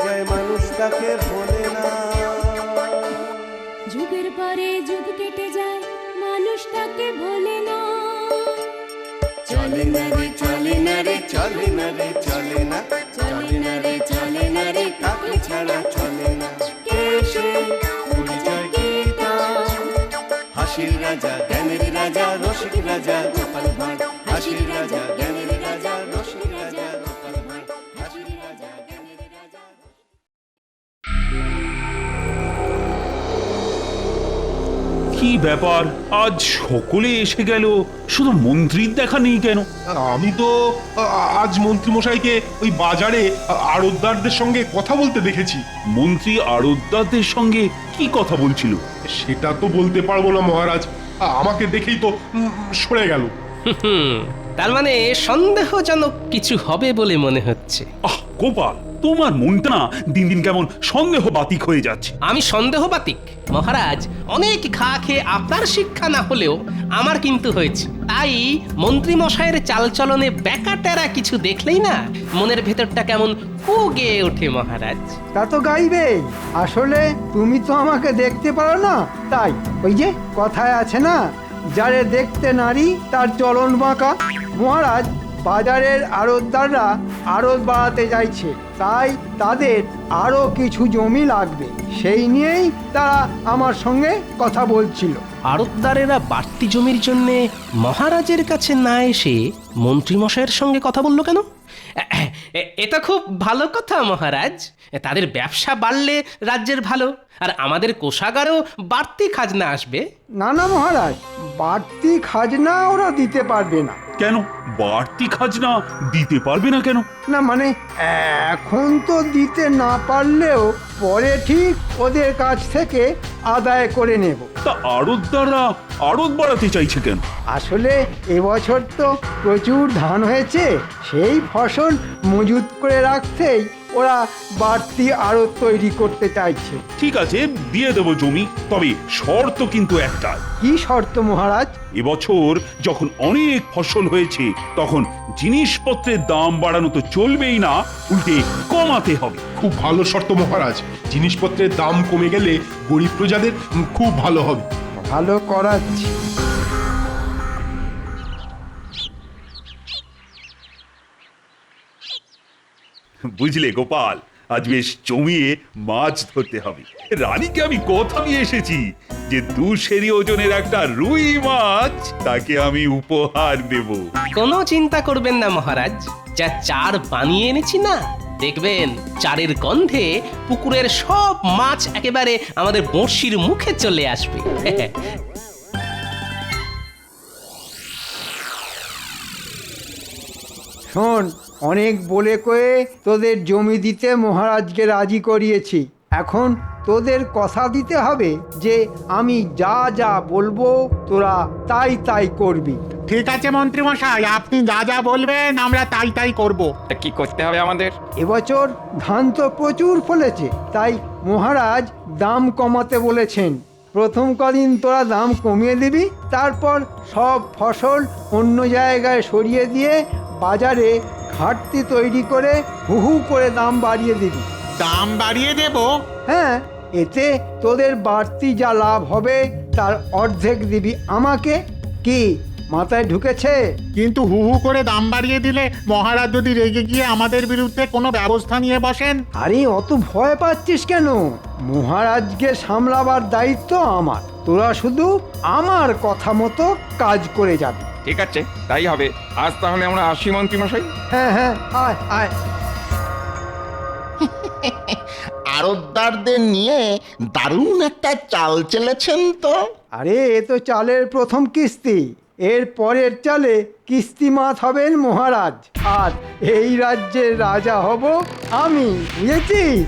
যায় মানুষ তাকে ভোলে না। যুগের পরে যুগ কেটে যায় মানুষ তাকে ভোলে না। চলে না রে চলে না রে চলে না রে চলে না, চলে না রে চলে না রে কাকে ছাড়া চলে না। কে সে পরিচয় কি তার? হাসির রাজা জ্ঞানের রাজা রসিক রাজা গোপাল ভাঁড়। হাসির রাজা জ্ঞানের রাজা রসিক রাজা গোপাল ভাঁড়। হাসির রাজা জ্ঞানের রাজা। কি ব্যাপার, আজ সকলে এসে গেল, শুধু মন্ত্রীর দেখা নেই কেন? আমি তো আজ মন্ত্রী মশাইকে ওই বাজারে আড়তদারদের সঙ্গে কথা বলতে দেখেছি। মন্ত্রী আড়তদারদের সঙ্গে কি কথা বলছিল? সেটা তো বলতে পারবো না মহারাজ, আমাকে দেখেই তো সরে গেল। তার মানে সন্দেহজনক কিছু হবে বলে মনে হচ্ছে। আহ গোপাল, তোমার মনটা না দিন দিন কেমন সন্দেহ বাতিক হয়ে যাচ্ছে। আমি সন্দেহবাতিক মহারাজ, অনেক ঘা খেয়ে আপনার শিক্ষা না হলেও আমার কিন্তু হয়েছে। তাই মন্ত্রী মশাইয়ের চালচলনে ব্যাকাটেরা কিছু দেখলেই না মনের ভেতরটা কেমন কু গেয়ে ওঠে মহারাজ। তা তো গাইবেই। আসলে তুমি তো আমাকে দেখতে পারো না, তাই ওই যে কথায় আছে না, যারে দেখতে নারী তার চলন বাঁকা। মহারাজ, বাজারের আড়তদাররা আড়ত বাড়াতে চাইছে, তাই তাদের আরো কিছু জমি লাগবে, সেই নিয়েই তারা আমার সঙ্গে কথা বলছিল। আড়তদারেরা বাড়তি জমির জন্য মহারাজের কাছে না এসে মন্ত্রী মশাইয়ের সঙ্গে কথা বললো কেন? এটা খুব ভালো কথা মহারাজ। তাদের ব্যবসা বাড়লে রাজ্যের ভালো, আর আমাদের কোষাগারেও বাড়তি খাজনা আসবে। না না মহারাজ, বাড়তি খাজনা ওরা দিতে পারবে না। কেন বাড়তি খাজনা দিতে পারবে না কেন? না মানে এখন তো দিতে না পারলেও পরে ঠিক ওদের কাছ থেকে আদায় করে নেব। তা আড়তদাররা আড়ত বাড়াতে চাইছে কেন? আসলে এবছর তো প্রচুর ধান হয়েছে, সেই ফসল মজুত করে রাখতেই ওরা বাড়তি আড়ত তৈরি করতে চাইছে। ঠিক আছে, দিয়ে দেবো জমি, তবে শর্ত কিন্তু একটা। কি শর্ত মহারাজ? এবছর যখন অনেক ফসল হয়েছে তখন জিনিসপত্রের দাম বাড়ানো তো চলবেই না, উল্টে কমাতে হবে। খুব ভালো শর্ত মহারাজ, জিনিসপত্রের দাম কমে গেলে গরিব প্রজাদের খুব ভালো হবে। ভালো করাচ্ছি। বুঝলে গোপাল, আজ বেশ জমিয়ে মাছ ধরতে হবে। রানীকে আমি কথা নিয়ে এসেছি যে 2 সেরি ওজনের একটা রুই মাছ তাকে আমি উপহার দেব। কোনো চিন্তা করবেন না মহারাজ, যা চার বানিয়ে এনেছি না, দেখবেন চারের গন্ধে পুকুরের সব মাছ একেবারে আমাদের বড়শির মুখে চলে আসবে। শোন, অনেক বলে কয়ে তোদের জমি দিতে মহারাজকে রাজি করিয়েছি। এখন তোদের কথা দিতে হবে যে আমি যা যা বলবো তোরা তাই তাই করবি। ঠিক আছে মন্ত্রী মশাই, আপনি যা যা বলবেন আমরা তাই তাই করব। তা কি করতে হবে আমাদের? এবছর ধান তো প্রচুর ফলেছে, তাই মহারাজ দাম কমাতে বলেছেন। প্রথম কদিন তোরা দাম কমিয়ে দিবি, তারপর সব ফসল অন্য জায়গায় সরিয়ে দিয়ে বাজারে ঘাটতি তৈরি করে হু হু করে দাম বাড়িয়ে দিবি। দাম বাড়িয়ে দেব? হ্যাঁ, এতে তোদের বাড়তি যা লাভ হবে তার অর্ধেক দিবি আমাকে। কি মাথায় ঢুকেছে? কিন্তু হু হু করে দাম বাড়িয়ে দিলে মহারাজ যদি রেগে গিয়ে আমাদের বিরুদ্ধে কোনো ব্যবস্থা নিয়ে বসেন? আরে অত ভয় পাচ্ছিস কেন? মহারাজকে সামলাবার দায়িত্ব আমার, তোরা শুধু আমার কথা মতো কাজ করে যাবি। ঠিক আছে, তাই হবে। আজ তাহলে আমরা আসি মন্ত্রী মশাই। হ্যাঁ হ্যাঁ, আয় আয়। আড়তদারদের নিয়ে দারুণ একটা চাল চেলেছেন তো। আরে এ তো চালের প্রথম কিস্তি, এর পরের চালে কিস্তিমাত হবেন মহারাজ, আর এই রাজ্যের রাজা হব আমি, বুঝেছিস?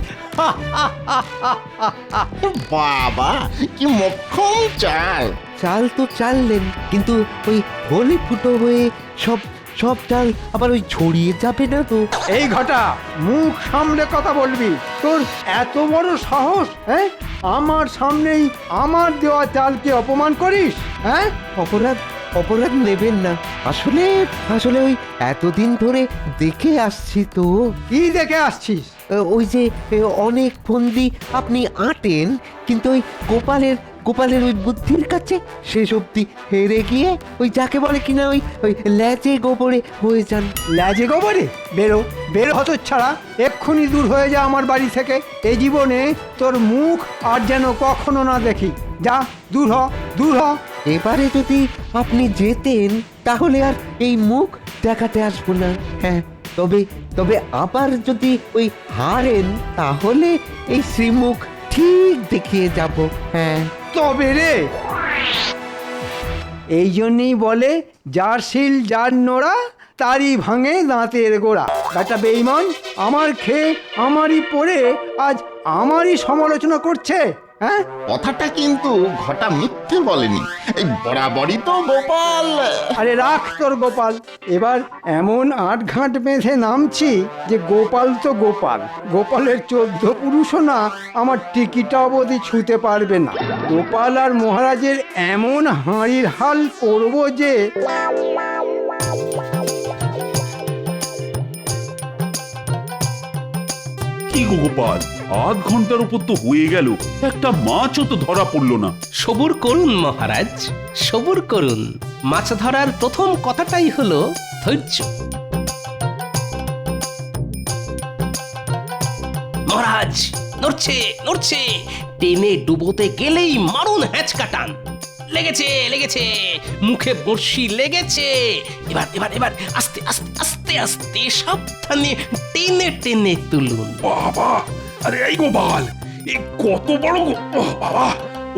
বাবা, কি মোক্ষম চাল! চাল তো চাললেন, কিন্তু ওই হলে ফুটো হয়ে সব সব চাল আবার ওই ছড়িয়ে যাবে না তো? এই ঘটা, মুখ সামলে কথা বলবি। তোর এত বড় সাহস, হ্যাঁ? আমার সামনেই আমার দেওয়া চালকে অপমান করিস, হ্যাঁ? অপরাধ অপরাধ নেবেন না, আসলে আসলে ওই এতদিন ধরে দেখে আসছি তো। কি দেখে আসছিস? ওই যে অনেক ফন্দি আপনি আঁটেন, কিন্তু ওই গোপালের ওই বুদ্ধির কাছে শেষ অব্দি হেরে গিয়ে ওই যাকে বলে কিনা ওই ল্যাজে গোবরে হয়ে যান। ল্যাজে গোবরে? বেরো বেরো হতো ছাড়া, এক্ষুনি দূর হয়ে যা আমার বাড়ি থেকে। এই জীবনে তোর মুখ আর যেন কখনো না দেখি। যা, দূর হ, দূর হ। এবারে যদি আপনি যেতেন তাহলে আর এই মুখ দেখাতে আসবো না। হ্যাঁ, তবে আবার যদি ওই হারেন তাহলে এই শ্রীমুখ ঠিক দেখিয়ে যাব। হ্যাঁ, তবে রে, এই জন্যই বলে যার শিল যার নোড়া তারই ভাঙে দাঁতের গোড়া। একটা বেঈমান আমার খেয়ে আমারই পড়ে আজ আমারই সমালোচনা করছে। হ্যাঁ, কথাটা কিন্তু ঘটা মিথ্যে বলেনি, এই বরাবরই তো গোপাল। আরে রাখ তোর গোপাল। এবার এমন আটঘাট বেঁধে নামছি যে গোপাল তো গোপাল, গোপালের 14 পুরুষও না আমার টিকিটা অবধি ছুঁতে পারবে না। গোপাল আর মহারাজের এমন হাঁড়ির হাল করব যে কি গো গোপাল, আধ ঘন্টার উপর তো হয়ে গেল, একটা মাছও তো ধরা পড়লো না। সবুর করুন মহারাজ, সবুর করুন। মাছ ধরার প্রথম কথাটাই হলো ধৈর্য। মহারাজ নড়ছে নড়ছে, টেনে ডুবোতে গেলেই মারুন হ্যাঁচকা টান। লেগেছে লেগেছে, মুখে বড়শি লেগেছে। এবার এবার এবার আস্তে আস্তে আস্তে আস্তে সাবধানে টেনে টেনে তুলুন। বাবা, আরে এই গোপাল, এই কত বড় বাবা,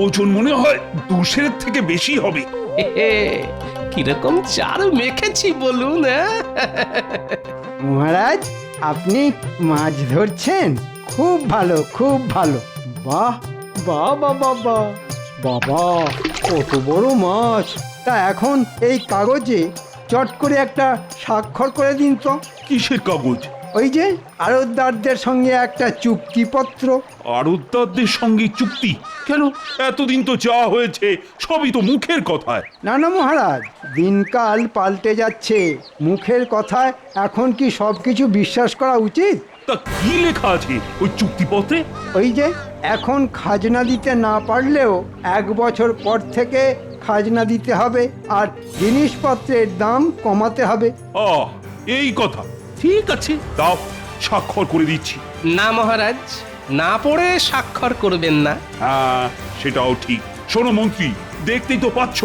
ওজন মনে হয় 200 থেকে বেশি হবে। কিরকম চার মেখেছি বলুন। মহারাজ আপনি মাছ ধরছেন? খুব ভালো, খুব ভালো। বাহ বাহ বাবা বাহ, বাবা কত বড় মাছ! তা এখন এই কাগজে চট করে একটা স্বাক্ষর করে দিন তো। কিসের কাগজ? ওই যে আড়তদারদের সঙ্গে একটা চুক্তিপত্র। আড়তদারদের সঙ্গে চুক্তি? কেন, এতদিন তো যা হয়েছে সবই তো মুখের কথায়। না না মহারাজ, দিনকাল পাল্টে যাচ্ছে, মুখের কথায় এখন কি সব কিছু বিশ্বাস করা উচিত? তা কি লেখা আছে ওই চুক্তিপত্রে? ওই যে এখন খাজনা দিতে না পারলেও 1 বছর পর থেকে খাজনা দিতে হবে, আর জিনিসপত্রের দাম কমাতে হবে। এই কথা, ঠিক আছে, দাও, স্বাক্ষর করে দিচ্ছি। না মহারাজ, না পড়ে স্বাক্ষর করবেন না। হ্যাঁ, সেটাও ঠিক। শোনো মন্ত্রী, দেখতেই তো পাচ্ছ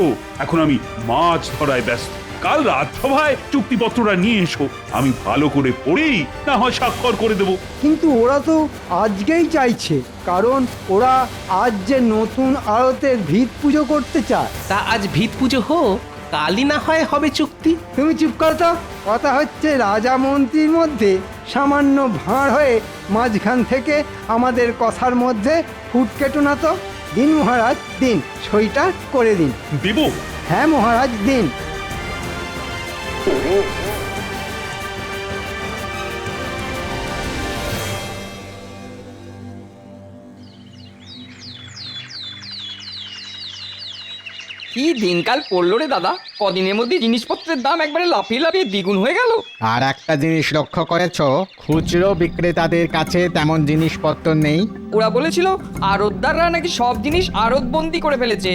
এখন আমি মাছ ধরায় ব্যস্ত। কাল রাজসভায় চুক্তিপত্রটা নিয়ে এসো, আমি ভালো করে পড়েই না হয় স্বাক্ষর করে দেবো। কিন্তু ওরা তো আজকেই চাইছে, কারণ ওরা আজ যে নতুন আড়তের ভিত পুজো করতে চায়। তা আজ ভিত পুজো হোক, কালই না হয় হবে চুক্তি। তুমি চুপ করো তো। কথা হচ্ছে রাজা মন্ত্রীর মধ্যে সামান্য ভাঁড় হয়ে মাঝখান থেকে আমাদের কথার মধ্যে ফুট কেটো না তো। দিন মহারাজ দিন, সইটা করে দিন। দেব? হ্যাঁ মহারাজ দিন। কি দিনকাল পড়লো রে দাদা, কদিনের মধ্যে জিনিসপত্রের দাম একবারে লাফিয়ে লাফিয়ে দ্বিগুণ হয়ে গেল। আর একটা জিনিস লক্ষ্য করেছো, খুচরো বিক্রেতাদের কাছে তেমন জিনিসপত্র নেই। ওরা বলেছিল আড়তদাররা নাকি সব জিনিস আড়তবন্দি করে ফেলেছে।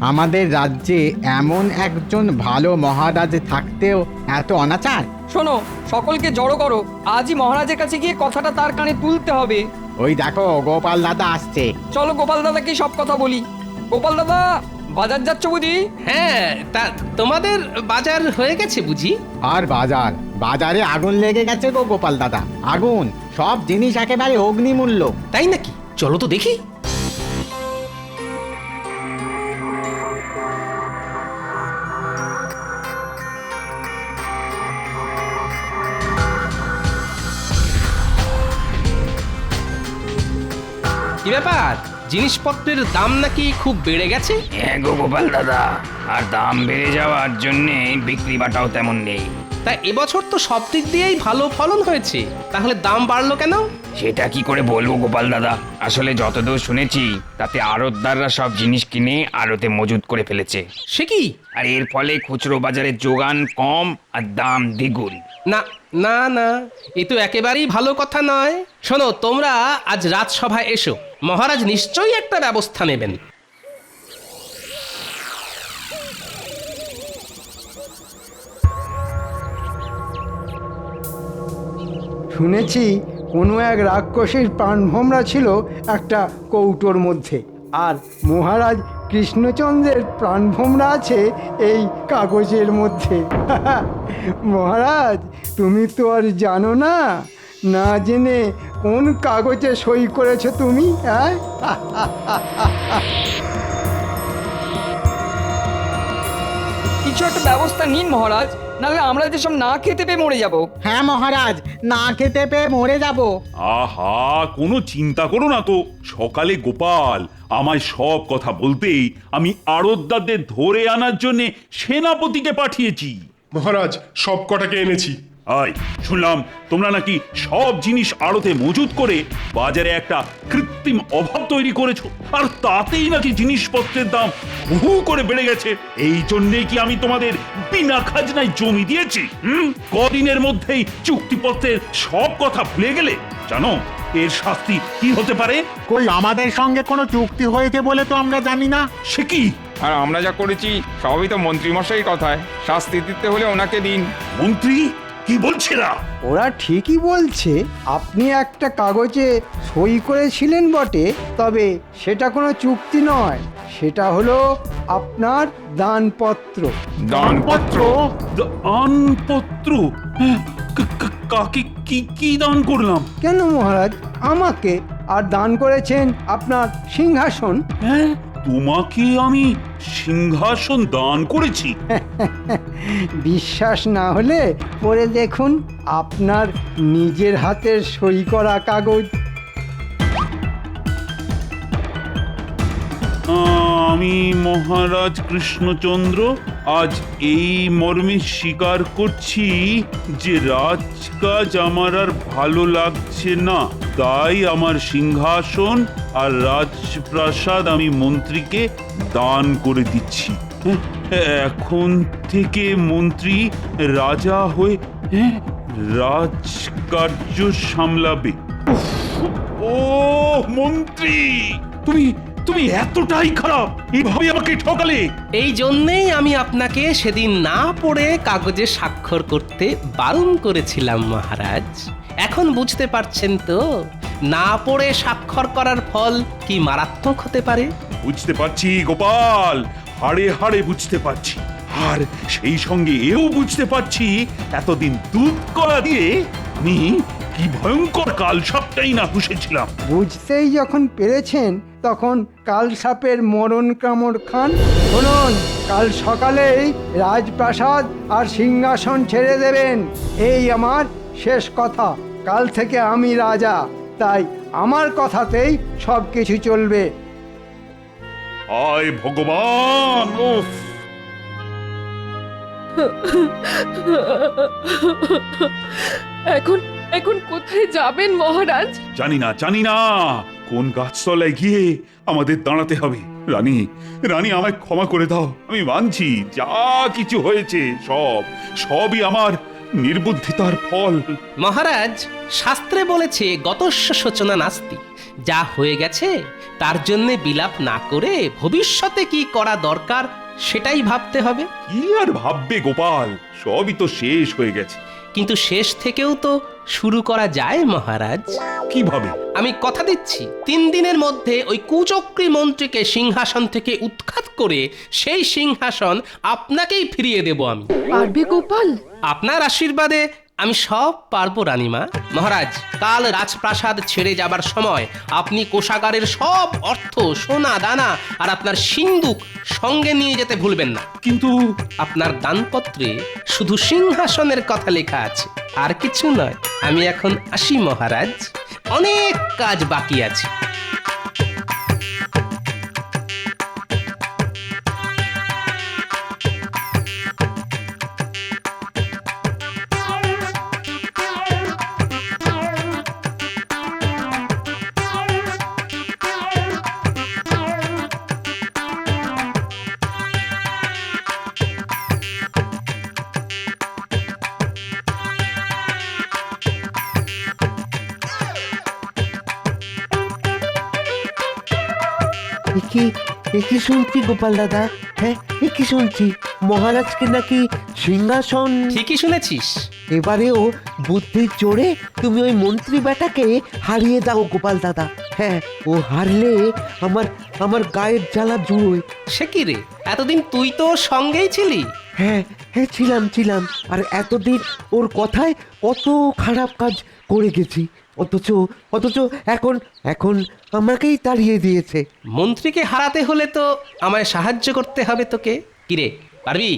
আমাদের রাজ্যে এমন একজন ভালো মহারাজ থাকতেও এত অনাচার। শোনো, সকলকে জড়ো করো, আজই মহারাজের কাছে গিয়ে কথাটা তার কানে তুলতে হবে। ওই দেখো গোপাল দাদা আসছে। চলো গোপাল দাদাকে সব কথা বলি। গোপাল দাদা, বাজার যাচ্ছ বুঝি? হ্যাঁ, তা তোমাদের বাজার হয়ে গেছে বুঝি? আর বাজারে আগুন লেগে গেছে গো গোপাল দাদা, আগুন! সব জিনিস একেবারে অগ্নিমূল্য। তাই নাকি? চলো তো দেখি। কি ব্যাপার, জিনিসপত্রের দাম নাকি খুব বেড়ে গেছে? হ্যাঁ গো গোপাল দাদা, আর দাম বেড়ে যাওয়ার জন্যে বিক্রি বাটাও তেমন নেই। তা এবছর তো সব দিক দিয়েই ভালো ফলন হয়েছে, তাহলে দাম বাড়লো কেন? সেটা কি করে বলবো গোপাল দাদা, আসলে যতদূর শুনেছি তাতে আড়তদাররা সব জিনিস কিনে আড়তে মজুত করে ফেলেছে। সে কি? আর এর ফলে খুচরো বাজারে যোগান কম আর দাম দ্বিগুণ। না না না, এ তো একেবারেই ভালো কথা নয়। শোনো, তোমরা আজ রাজসভায় এসো, মহারাজ নিশ্চয়ই একটা ব্যবস্থা নেবেন। শুনেছি কোনো এক রাক্ষসীর প্রাণভোমরা ছিল একটা কৌটোর মধ্যে, আর মহারাজ কৃষ্ণচন্দ্রের প্রাণভোমরা আছে এই কাগজের মধ্যে। মহারাজ, তুমি তো আর জানো না, না জেনে কোন কাগজে সই করেছো তুমি? হ্যাঁ, কিছু একটা ব্যবস্থা নিন মহারাজ, নাহলে আমরা যেসব না খেতে পেয়ে মরে যাব। হ্যাঁ মহারাজ, না খেতে পেয়ে মরে যাব। আহা, কোনো চিন্তা করো না তো। সকালে গোপাল আমায় সব কথা বলতেই আমি আড়তদারদের ধরে আনার জন্য সেনাপতিকে পাঠিয়েছি। মহারাজ, সব কটাকে এনেছি। আয়, শুনলাম তোমরা নাকি সব জিনিস আড়তে মজুত করে বাজারে একটা কৃত্রিম অভাব তৈরি করেছো, আর তাতেই নাকি জিনিসপত্রের দাম হু করে বেড়ে গেছে। এই জন্যেই কি আমি তোমাদের বিনা খাজনায় জমি দিয়েছি? কদিনের মধ্যেই চুক্তিপত্রের সব কথা ভুলে গেলে? জানো এর শাস্তি কি হতে পারে? কই, আমাদের সঙ্গে কোনো চুক্তি হয়েছে বলে তো আমরা জানি না। সে কি? আর আমরা যা করেছি সবই তো মন্ত্রীমশাই কথায়, শাস্তি দিতে হলে ওনাকে দিন। মন্ত্রী কি বলছে না? ওরা ঠিকই বলছে। আপনি একটা কাগজে সই করেছিলেন বটে, তবে সেটা কোনো চুক্তি নয়, সেটা হলো আপনার দানপত্র। দানপত্র? দানপত্র? হ্যাঁ, কাকে কি কি দান করলাম? কেন মহারাজ, আমাকে। আর দান করেছেন আপনার সিংহাসন। হ্যাঁ, তোমাকে আমি সিংহাসন দান করেছি? বিশ্বাস না হলে পড়ে দেখুন আপনার নিজের হাতের সই করা কাগজ। আমি মহারাজ কৃষ্ণচন্দ্র আজ এই মর্মে স্বীকার করছি যে রাজকাজ আমার আর ভালো লাগছে না, তাই আমার সিংহাসন আর রাজপ্রাসাদ আমি মন্ত্রীকে দান করে দিচ্ছি। এখন থেকে মন্ত্রী রাজা হয়ে রাজকার্য সামলাবে। ও মন্ত্রী, তুমি তুমি এতটাই খারাপ, এভাবে আমাকে ঠকালে? এই জন্যেই আমি আপনাকে সেদিন না পড়ে কাগজে স্বাক্ষর করতে বারণ করেছিলাম মহারাজ। এখন বুঝতে পারছেন তো না পড়ে স্বাক্ষর করার ফল কি মারাত্মক হতে পারে? বুঝতে পারছি গোপাল, হাড়ে হাড়ে বুঝতে পারছি। আর সেই সঙ্গে এও বুঝতে পারছি এতদিন দুধ কলা দিয়ে আমি কি ভয়ঙ্কর কাল সবটাই না পুষেছিলাম। বুঝতেই যখন পেরেছেন তখন কাল সাপের মরণ কামড় খান। শুনুন, কাল সকালেই রাজপ্রাসাদ আর সিংহাসন ছেড়ে দেবেন, এই আমার শেষ কথা। কাল থেকে আমি রাজা, তাই আমার কথাতেই সব কিছু চলবে। আয় ভগবান! উফ! এখন এখন কোথায় যাবেন মহারাজ? জানি না কোন গাছতলায় গিয়ে আমাদের দাঁড়াতে হবে। রানী রানী, আমায় ক্ষমা করে দাও। আমি মানছি যা কিছু হয়েছে সবই আমার নির্বুদ্ধিতার ফল। মহারাজ, শাস্ত্রে বলেছে গতস্য শোচনা নাস্তি। যা হয়ে গেছে তার জন্য বিলাপ না করে ভবিষ্যতে কি করা দরকার সেটাই ভাবতে হবে। কি আর ভাববে গোপাল, সবই তো শেষ হয়ে গেছে। কিন্তু শেষ থেকেও তো শুরু করা যায় মহারাজ। কিভাবে? আমি কথা দিচ্ছি 3 দিনের মধ্যে ওই কুচক্রী মন্ত্রীকে সিংহাসন থেকে উৎখাত করে সেই সিংহাসন আপনাকেই ফিরিয়ে দেব আমি। পারবে গোপাল? আপনার আশীর্বাদে আমি সব পারবো রানীমা। মহারাজ, কাল রাজপ্রাসাদ ছেড়ে যাবার সময় আপনি কোষাগারের সব অর্থ, সোনা দানা আর আপনার সিন্দুক সঙ্গে নিয়ে যেতে ভুলবেন না। কিন্তু আপনার দানপত্রে শুধু সিংহাসনের কথা লেখা আছে, আর কিছু নয়। আমি এখন আসি মহারাজ, অনেক কাজ বাকি আছে। কি শুনছি গোপাল দাদা? হ্যাঁ, কি শুনছি মহারাজকে নাকি সিংহাসন। ঠিকই শুনেছিস। এবারেও বুদ্ধির জোরে তুমি ওই মন্ত্রী বেটাকে হারিয়ে দাও গোপাল দাদা। হ্যাঁ, ও হারলে আমার গায়ের জ্বালা জুড়োয়। সে কি রে, এতদিন তুই তো ওর সঙ্গেই ছিলি। হ্যাঁ, ছিলাম। আর এতদিন ওর কথায় কত খারাপ কাজ করে গেছি, অথচ এখন আমাকেই তাড়িয়ে দিয়েছে। মন্ত্রীকে হারাতে হলে তো আমায় সাহায্য করতে হবে তোকে। কিরে, পারবি?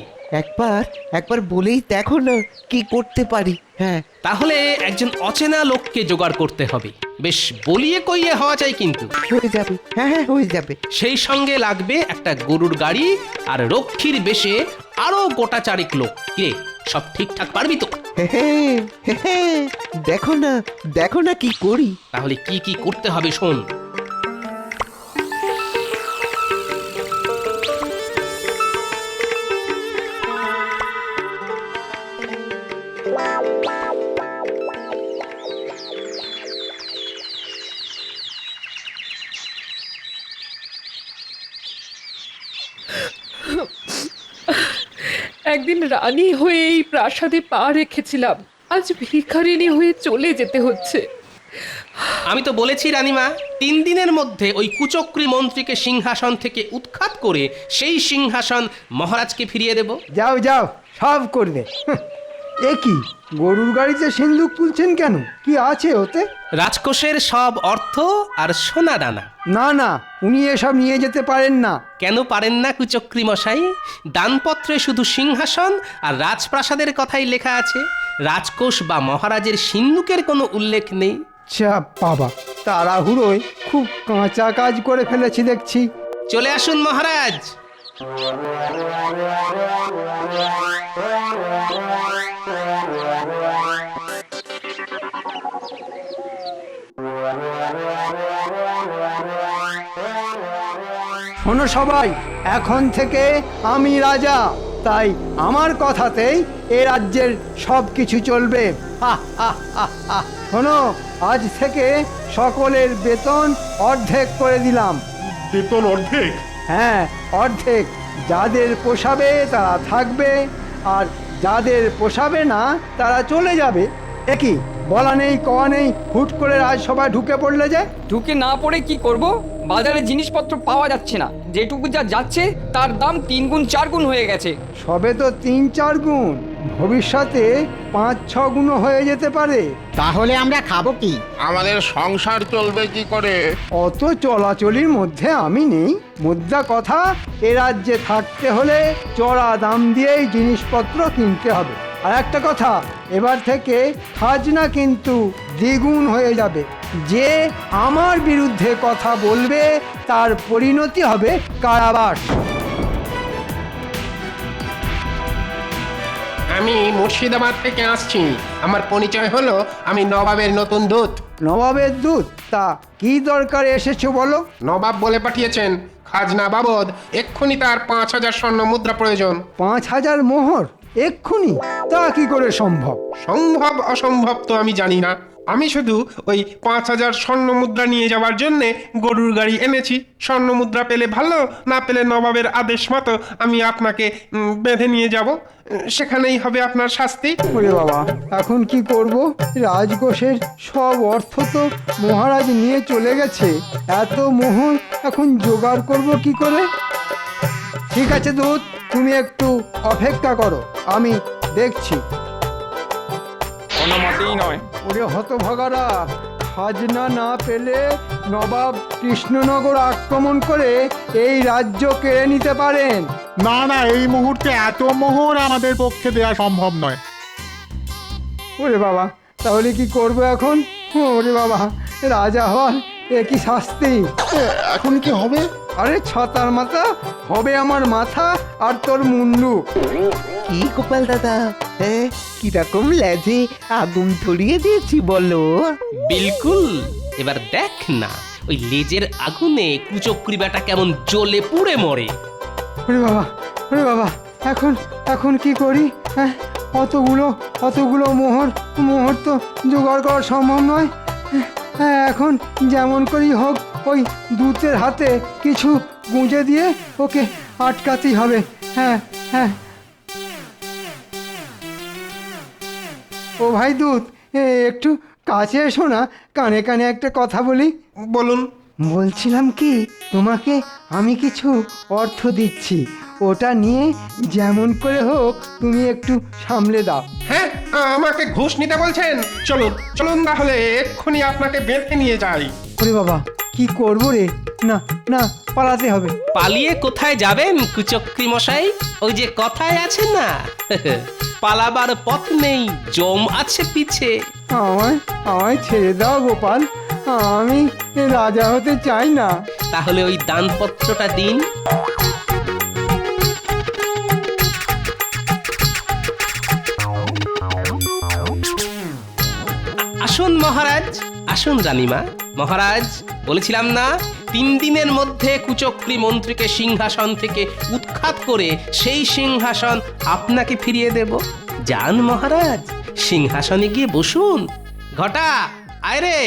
একবার বলেই দেখো না কি করতে পারি। হ্যাঁ, তাহলে একজন অচেনা লোককে জোগাড় করতে হবে। বেশ বলিয়ে কইয়ে হওয়া চাই কিন্তু। হয়ে যাবে। হ্যাঁ, হয়ে যাবে। সেই সঙ্গে লাগবে একটা গরুর গাড়ি আর রক্ষীর বেশে আরো গোটা চারেক লোক। কিরে, সব ঠিকঠাক পারবি তো? দেখো না কি করি। তাহলে কি কি করতে হবে শোন। একদিন রানী হয়ে এই প্রাসাদে পা রেখেছিলাম, আজ ভিখারিনী হয়ে চলে যেতে হচ্ছে। আমি তো বলেছি রানীমা, 3 দিনের মধ্যে ওই কুচক্রী মন্ত্রীকে সিংহাসন থেকে উৎখাত করে সেই সিংহাসন মহারাজকে ফিরিয়ে দেব। যাও সব করবে। এ কি, গরুর গাড়িতে সিন্দুক তুলছেন কেন? কি আছে ওতে? রাজকোষের সব অর্থ আর সোনা দানা। না, উনি এসব নিয়ে যেতে পারেন না। কেন পারেন না কুচক্রী মশাই? দানপত্রে শুধু সিংহাসন আর রাজপ্রাসাদের কথাই লেখা আছে, রাজকোষ বা মহারাজের সিন্দুকের কোনো উল্লেখ নেই। বাবা, তাড়াহুড়োয় খুব কাঁচা কাজ করে ফেলেছি দেখছি। চলে আসুন মহারাজ। শোনো সবাই, এখন থেকে আমি রাজা, তাই আমার কথাতেই এ রাজ্যের সব কিছু চলবে। শোনো, আজ থেকে সকলের বেতন অর্ধেক করে দিলাম। বেতন অর্ধেক? হ্যাঁ, অর্ধেক। যাদের পোষাবে তারা থাকবে, আর যাদের পোষাবে না তারা চলে যাবে। একই বলা নেই কওয়া নেই, হুট করে রাজসভায় ঢুকে পড়লে যে। ঢুকে না পড়ে কি করব? বাজারে জিনিসপত্র পাওয়া যাচ্ছে না, যেটুকু যা যাচ্ছে তার দাম 3 গুণ 4 গুণ হয়ে গেছে। সবে তো 3-4 গুণ, ভবিষ্যতে 5-6 গুণ হয়ে যেতে পারে। তাহলে আমরা খাবো কি? আমাদের সংসার চলবে কি করে? অত চলাচলির মধ্যে আমি নেই। মুদ্রা কথা, এ রাজ্যে থাকতে হলে চড়া দাম দিয়েই জিনিসপত্র কিনতে হবে। আর একটা কথা, এবার থেকে খাজনা কিন্তু দ্বিগুণ হয়ে যাবে। যে আমার বিরুদ্ধে কথা বলবে তার পরিণতি হবে কারাবাস। আমি মুর্শিদাবাদ থেকে আসছি। আমার পরিচয় হলো, আমি নবাবের নতুন দূত। নবাবের দূত? তা কি দরকারে এসেছো বলো? নবাব বলে পাঠিয়েছেন খাজনা বাবদ এক্ষুনি তার 5000 স্বর্ণ মুদ্রা প্রয়োজন। 5000 মোহর এক্ষুনি? তা কি করে সম্ভব? সম্ভব অসম্ভব তো আমি জানি না, আমি শুধু ওই 5000 স্বর্ণ মুদ্রা নিয়ে যাওয়ার জন্যে গরুর গাড়ি এনেছি। স্বর্ণ মুদ্রা পেলে ভালো, না পেলে নবাবের আদেশ মতো আমি আপনাকে বেঁধে নিয়ে যাব, সেখানেই হবে আপনার শাস্তি। ওরে বাবা, এখন কি করব? রাজকোষের সব অর্থ তো মহারাজ নিয়ে চলে গেছে। এত মোহর এখন জোগাড় করব কি করে? ঠিক আছে দূত, তুমি একটু অপেক্ষা করো, আমি দেখছি। কোনো মতেই নয়। ওরে হতভাগারা, খাজনা না পেলে নবাব কৃষ্ণনগর আক্রমণ করে এই রাজ্য কেড়ে নিতে পারেন। না, এই মুহূর্তে এত মোহর আমাদের পক্ষে দেওয়া সম্ভব নয়। ওরে বাবা, তাহলে কি করবো এখন? ওরে বাবা, রাজা হওয়ার এ কি শাস্তি! এখন কি হবে? আরে ছাতার মাথা হবে আমার মাথা আর তোর মুন্ডু। কি গোপাল দাদা, হ্যাঁ, কিরকম লেজে আগুন ধরিয়ে দিয়েছি বলো? বিলকুল। এবার দেখ না, ওই লেজের আগুনে কুচক্রী বেটা কেমন জ্বলে পুড়ে মরে। ওরে বাবা, এখন কি করি? হ্যাঁ, অতগুলো মোহর তো জোগাড় করা সম্ভব নয়। হ্যাঁ, এখন যেমন করেই হোক ওই দূতের হাতে কিছু গুঁজে দিয়ে ওকে আটকাতেই হবে। হ্যাঁ হ্যাঁ। ও ভাই দুধ, একটু কাছে এসো না, কানে কানে একটা কথা বলি। বলুন। বলছিলাম কি, তোমাকে আমি কিছু অর্থ দিচ্ছি, ওটা নিয়ে যেমন করে হোক তুমি একটু সামলে দাও। হ্যাঁ, আমাকে ঘুষ নিতে বলছেন? চলুন চলুন তাহলে এক্ষুনি আপনাকে বেঁধে নিয়ে যাই। ওরে বাবা, কি করবো রে? না না, পালাতে হবে। পালিয়ে কোথায় যাবেন কুচক্রী মশাই? ওই যে কথায় আছে না, পালাবার পথ নেই, জম আছে পিছে। আমায় আমায় ছেড়ে দাও গোপাল, আমি রাজা হতে চাই না। তাহলে ওই দানপত্রটা দিন। আসুন মহারাজ, আসুন রানীমা। মহারাজ, বলেছিলাম না 3 দিনের মধ্যে কুচক্রী মন্ত্রীকে সিংহাসন থেকে উৎখাত করে সেই সিংহাসন আপনাকে ফিরিয়ে দেব। যান মহারাজ, সিংহাসনে গিয়ে বসুন। ঘটা, আয় রে,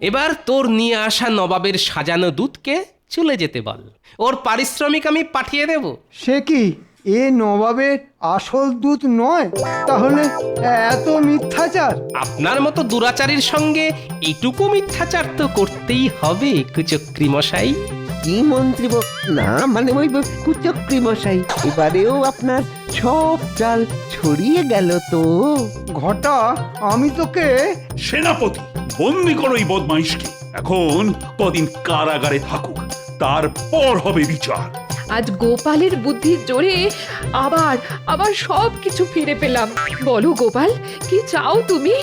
এবার তোর নিয়ে আসা নবাবের সাজানো দুধকে চলে যেতে বল, ওর পারিশ্রমিক আমি পাঠিয়ে দেব। সে কি, এ নবাবের আসল দুধ নয়? তাহলে এত মিথ্যাচার? আপনার মতো দুরাচারীর সঙ্গে এটুকু মিথ্যাচার তো করতেই হবে কুচক্রী মশাই। কি মন্ত্রী না, মানে ওই কুচক্রী মশাই, এবারেও আপনার সব চাল ছড়িয়ে গেল তো। ঘটা, আমি তোকে। সেনাপতি, বন্দি করো এই বদমাইশকে। এখন কদিন কারাগারে থাকুক, তারপর হবে বিচার। আজ গোপালের বুদ্ধির জোরে আবার আবার সব কিছু ফিরে পেলাম। বলো গোপাল, কি চাও তুমি?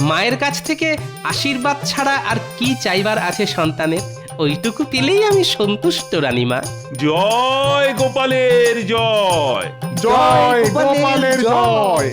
মায়ের কাছ থেকে আশীর্বাদ ছাড়া আর কি চাইবার আছে সন্তানের? ওইটুকু পেলেই আমি সন্তুষ্ট রানীমা। জয় গোপালের জয়। জয় গোপালের জয়।